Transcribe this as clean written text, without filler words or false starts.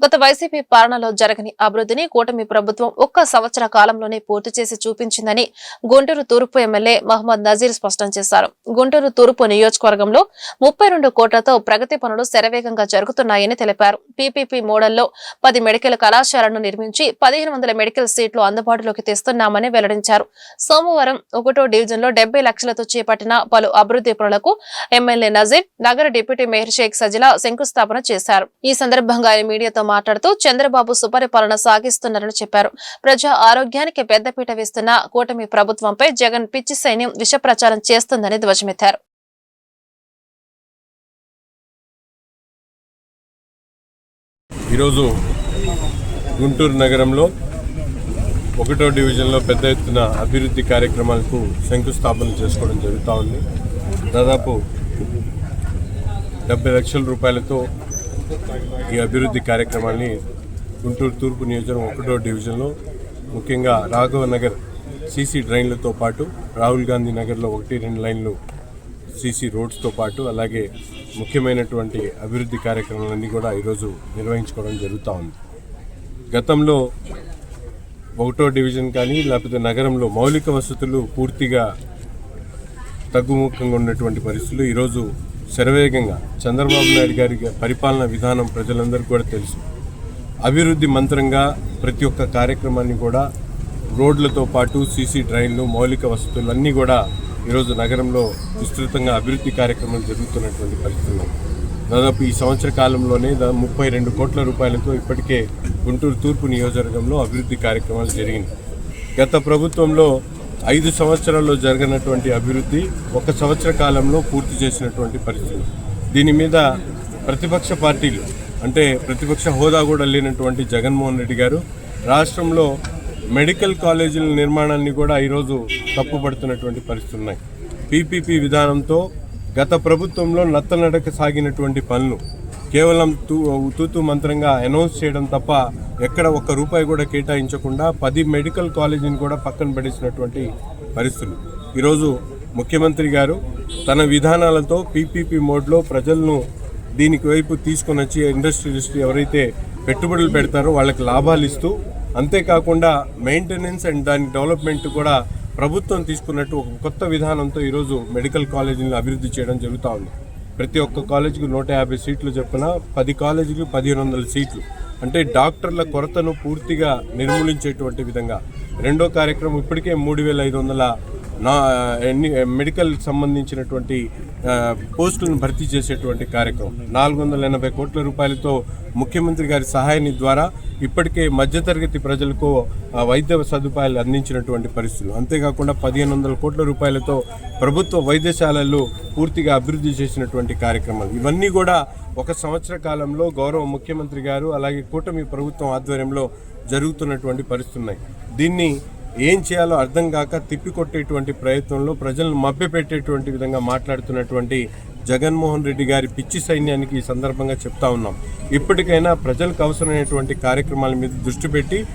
గత వైసీపీ పాలనలో జరగని అభివృద్ధిని కూటమి ప్రభుత్వం ఒక్క సంవత్సర కాలంలోనే పూర్తి చేసి చూపించిందని గుంటూరు తూర్పు ఎమ్మెల్యే మహమ్మద్ నజీర్ స్పష్టం చేశారు. గుంటూరు తూర్పు నియోజకవర్గంలో 32 కోట్లతో ప్రగతి పనులు శరవేగంగా జరుగుతున్నాయని తెలిపారు. పీపీపీ మోడల్లో 10 మెడికల్ కళాశాలను నిర్మించి 1500 మెడికల్ సీట్లు అందుబాటులోకి తెస్తున్నామని వెల్లడించారు. సోమవారం 1వ డివిజన్లో 70 లక్షలతో చేపట్టిన పలు అభివృద్ధి పనులకు ఎమ్మెల్యే నజీర్, నగర డిప్యూటీ మేయర్ షేక్ సజిలా శంకుస్థాపన చేశారు. ఈ సందర్భంగా ఆయన మీడియాతో మాట్లాడుతూ చంద్రబాబు సుపరిపాలన సాగిస్తున్నారని చెప్పారు. ప్రజా ఆరోగ్యానికి పెద్దపీట వేస్తున్న కూటమి ప్రభుత్వంపై జగన్ పిచ్చి సైన్యం విష ప్రచారం చేస్తుందని ధ్వజమెత్తారు. ఈరోజు గుంటూరు నగరంలో 1వ డివిజన్లో పెద్ద ఎత్తున అభివృద్ధి కార్యక్రమాలకు శంకుస్థాపన చేసుకోవడం జరుగుతూ ఉంది. దాదాపు 70 లక్షల రూపాయలతో ఈ అభివృద్ధి కార్యక్రమాన్ని గుంటూరు తూర్పు నియోజకవర్గం 1వ డివిజన్లో ముఖ్యంగా రాఘవ నగర్ సీసీ డ్రైన్లతో పాటు రాహుల్ గాంధీ నగర్లో 1-2 లైన్లు సీసీ రోడ్స్తో పాటు అలాగే ముఖ్యమైనటువంటి అభివృద్ధి కార్యక్రమాలన్నీ కూడా ఈరోజు నిర్వహించుకోవడం జరుగుతూ ఉంది. గతంలో 1వ డివిజన్ కానీ లేకపోతే నగరంలో మౌలిక వసతులు పూర్తిగా తగ్గుముఖంగా ఉన్నటువంటి పరిస్థితులు ఈరోజు శరవేగంగా చంద్రబాబు నాయుడు గారి పరిపాలన విధానం ప్రజలందరికీ కూడా తెలుసు. అభివృద్ధి మంత్రంగా ప్రతి ఒక్క కార్యక్రమాన్ని కూడా రోడ్లతో పాటు సీసీ డ్రైన్లు, మౌలిక వసతులు అన్నీ కూడా ఈరోజు నగరంలో విస్తృతంగా అభివృద్ధి కార్యక్రమాలు జరుగుతున్నటువంటి పరిస్థితులు. దాదాపు ఈ సంవత్సర కాలంలోనే 32 కోట్ల రూపాయలతో ఇప్పటికే గుంటూరు తూర్పు నియోజకవర్గంలో అభివృద్ధి కార్యక్రమాలు జరిగినాయి. గత ప్రభుత్వంలో 5 సంవత్సరాల్లో జరగనటువంటి అభివృద్ధి 1 సంవత్సర కాలంలో పూర్తి చేసినటువంటి పరిస్థితులు. దీని మీద ప్రతిపక్ష పార్టీలు అంటే ప్రతిపక్ష హోదా కూడా లేనటువంటి జగన్మోహన్ రెడ్డి గారు రాష్ట్రంలో మెడికల్ కాలేజీల నిర్మాణాన్ని కూడా ఈరోజు తప్పుపడుతున్నటువంటి పరిస్థితులు ఉన్నాయి. పీపీపీ విధానంతో గత ప్రభుత్వంలో నత్తనడక సాగినటువంటి పనులు కేవలం తూతూ మంత్రంగా అనౌన్స్ చేయడం తప్ప ఎక్కడ ఒక్క రూపాయి కూడా కేటాయించకుండా 10 మెడికల్ కాలేజీని కూడా పక్కన పడేసినటువంటి పరిస్థితులు. ఈరోజు ముఖ్యమంత్రి గారు తన విధానాలతో పీపీపీ మోడ్లో ప్రజలను దీనికి వైపు తీసుకొని వచ్చి ఇండస్ట్రియలిస్ట్ ఎవరైతే పెట్టుబడులు పెడతారో వాళ్ళకి లాభాలు ఇస్తూ, అంతేకాకుండా మెయింటెనెన్స్ అండ్ దాని డెవలప్మెంట్ కూడా ప్రభుత్వం తీసుకున్నట్టు ఒక కొత్త విధానంతో ఈరోజు మెడికల్ కాలేజీలను అభివృద్ధి చేయడం జరుగుతూ ఉంది. ప్రతి ఒక్క కాలేజీకి 150 సీట్లు చొప్పున 10 కాలేజీకి 1500 సీట్లు, అంటే డాక్టర్ల కొరతను పూర్తిగా నిర్మూలించేటువంటి విధంగా. రెండో కార్యక్రమం ఇప్పటికే 3500 మెడికల్ సంబంధించినటువంటి పోస్టులను భర్తీ చేసేటువంటి కార్యక్రమం. 480 కోట్ల రూపాయలతో ముఖ్యమంత్రి గారి సహాయాన్ని ద్వారా ఇప్పటికే మధ్యతరగతి ప్రజలకు వైద్య సదుపాయాలు అందించినటువంటి పరిస్థితులు. అంతేకాకుండా 1500 కోట్ల రూపాయలతో ప్రభుత్వ వైద్యశాలలు పూర్తిగా అభివృద్ధి చేసినటువంటి కార్యక్రమాలు. ఇవన్నీ కూడా 1 సంవత్సర కాలంలో గౌరవ ముఖ్యమంత్రి గారు అలాగే కూటమి ప్రభుత్వం ఆధ్వర్యంలో జరుగుతున్నటువంటి పరిస్థితులు ఉన్నాయి. దీన్ని ఏం చేయాలో అర్థం కాక తిప్పికొట్టేటువంటి ప్రయత్నంలో ప్రజలను మభ్యపెట్టేటువంటి విధంగా మాట్లాడుతున్నటువంటి జగన్మోహన్ రెడ్డి గారి పిచ్చి సైన్యానికి ఈ సందర్భంగా చెప్తా ఉన్నాం. ఇప్పటికైనా ప్రజలకు అవసరమైనటువంటి కార్యక్రమాల మీద దృష్టి పెట్టి